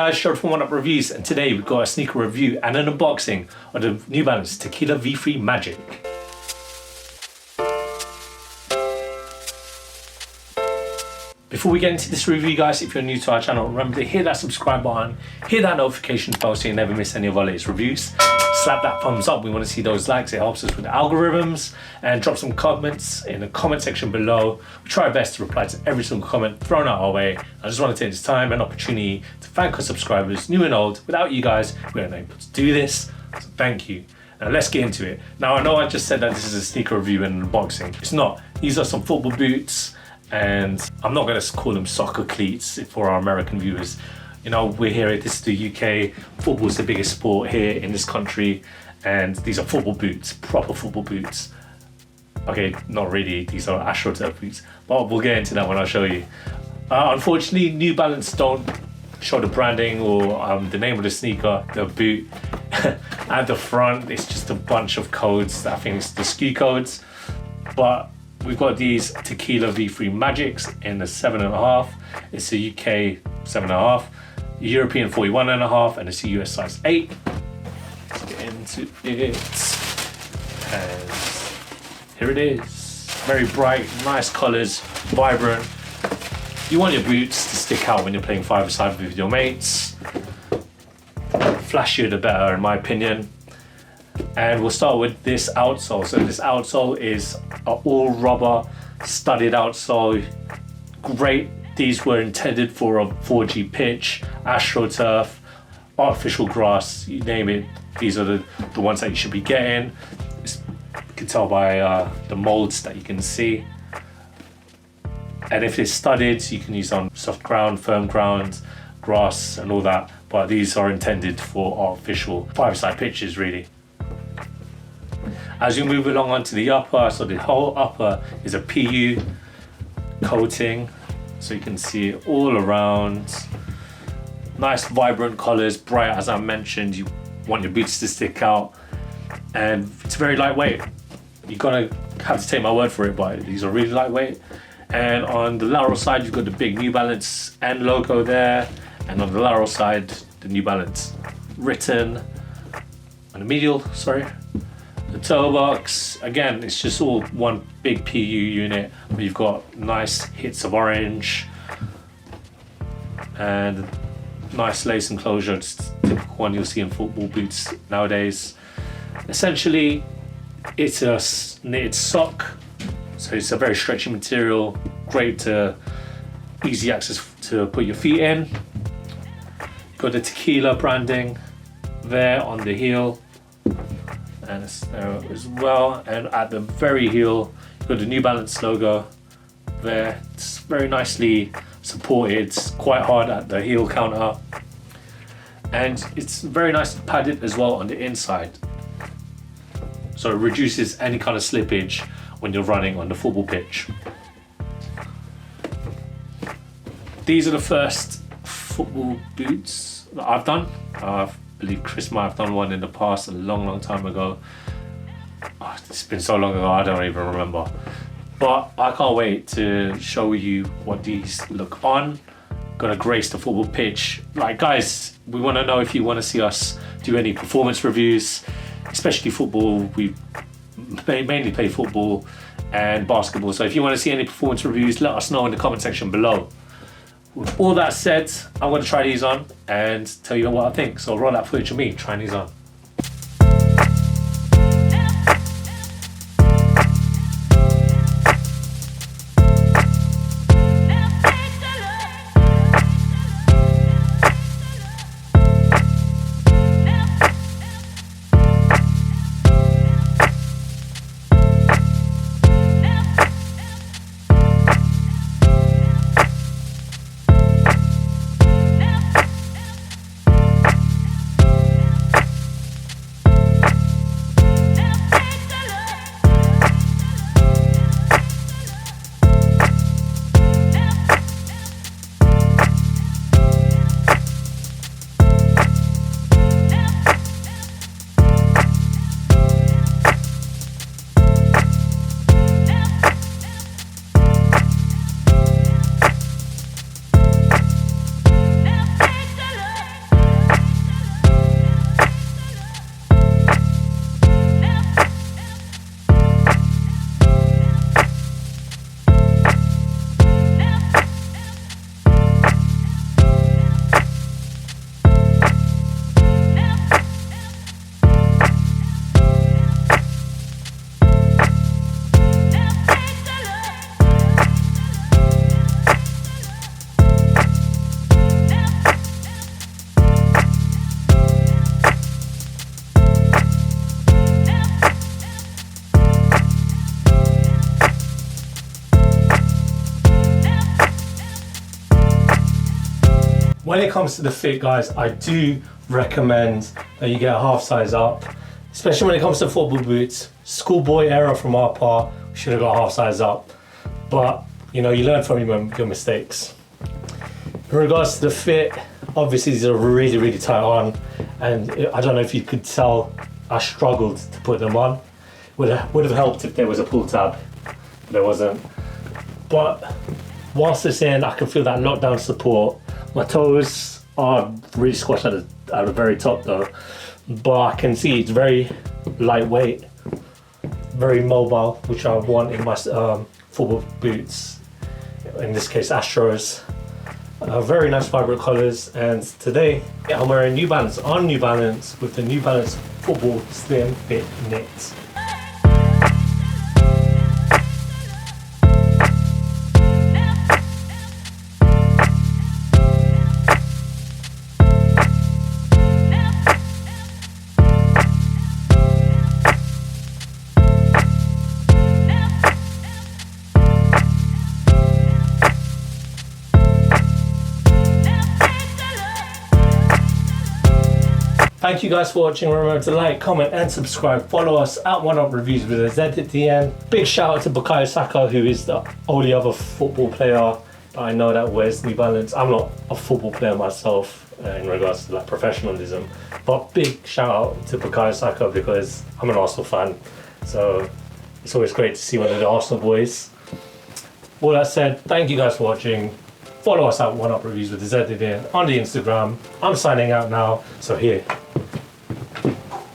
guys, Gerald from Oneupreviewz, and today we've got a sneaker review and an unboxing of the New Balance TEKELA V3 MAGIQUE. Before we get into this review, guys, if you're new to our channel, remember to hit that subscribe button, hit that notification bell so you never miss any of our latest reviews. Slap that thumbs up, we want to see those likes, it helps us with the algorithms, and drop some comments in the comment section below. We try our best to reply to every single comment thrown out our way. I just want to take this time and opportunity to thank our subscribers, new and old. Without you guys, we weren't able to do this, so thank you. Now let's get into it. Now I know I just said that this is a sneaker review and an unboxing. It's not. These are some football boots, and I'm not going to call them soccer cleats for our American viewers. You know, we're here, this is the UK, football's the biggest sport here in this country, and these are football boots, proper football boots. Okay, not really, these are AstroTurf boots, but we'll get into that when I show you. Unfortunately, New Balance don't show the branding or the name of the sneaker, the boot. At the front, it's just a bunch of codes, I think it's the SKU codes, but we've got these TEKELA V3 MAGIQUEs in the 7.5. It's a UK 7.5, European 41.5, and it's a US size 8. Let's get into it. And here it is. Very bright, nice colors, vibrant. You want your boots to stick out when you're playing five-a-side with your mates. Flashier the better, in my opinion. And we'll start with this outsole. So this outsole is an all rubber studded outsole. Great. These were intended for a 4G pitch, AstroTurf, artificial grass, you name it. These are the ones that you should be getting. You can tell by the molds that you can see. And if it's studded, you can use on soft ground, firm ground, grass and all that. But these are intended for artificial five-side pitches, really. As you move along onto the upper, so the whole upper is a PU coating. So you can see it all around. Nice vibrant colors, bright as I mentioned. You want your boots to stick out. And it's very lightweight. You're gonna have to take my word for it, but these are really lightweight. And on the lateral side, you've got the big New Balance N logo there. And on the lateral side, the New Balance written on the medial, sorry. The toe box, again, it's just all one big PU unit, but you've got nice hits of orange and nice lace enclosure, just typical one you'll see in football boots nowadays. Essentially, it's a knitted sock, so it's a very stretchy material, great to easy access to put your feet in. You've got the TEKELA branding there on the heel. And it's there as well, and at the very heel you've got the New Balance logo there. It's very nicely supported, quite hard at the heel counter, and it's very nicely padded as well on the inside, so it reduces any kind of slippage when you're running on the football pitch. These are the first football boots that I've done. I believe Chris might have done one in the past a long time ago. Oh, it's been so long ago I don't even remember, but I can't wait to show you what these look on. Gonna grace the football pitch. Like, guys, we want to know if you want to see us do any performance reviews, especially football. We mainly play football and basketball, so if you want to see any performance reviews, let us know in the comment section below. With all that said, I'm going to try these on and tell you what I think. So roll that footage of me trying these on. When it comes to the fit, guys, I do recommend that you get a half size up, especially when it comes to football boots. Schoolboy error from our part, we should have got a half size up, but you know, you learn from your mistakes. In regards to the fit, obviously these are really tight on, and I don't know if you could tell, I struggled to put them on. Would have helped if there was a pull tab, but there wasn't. But whilst it's in, I can feel that lockdown support. My toes are really squashed at the very top though, but I can see it's very lightweight, very mobile, which I want in my football boots, in this case Astros. Very nice vibrant colours, and today I'm wearing New Balance on New Balance with the New Balance Football Slim Fit Knit. Thank you guys for watching. Remember to like, comment and subscribe. Follow us at Oneupreviewz with a Z at the end. Big shout out to Bukayo Saka, who is the only other football player that I know that wears New Balance. I'm not a football player myself in regards to like professionalism, but big shout out to Bukayo Saka because I'm an Arsenal fan. So it's always great to see one of the Arsenal boys. All that said, thank you guys for watching. Follow us at Oneupreviewz with a Z at the end on the Instagram. I'm signing out now, so here.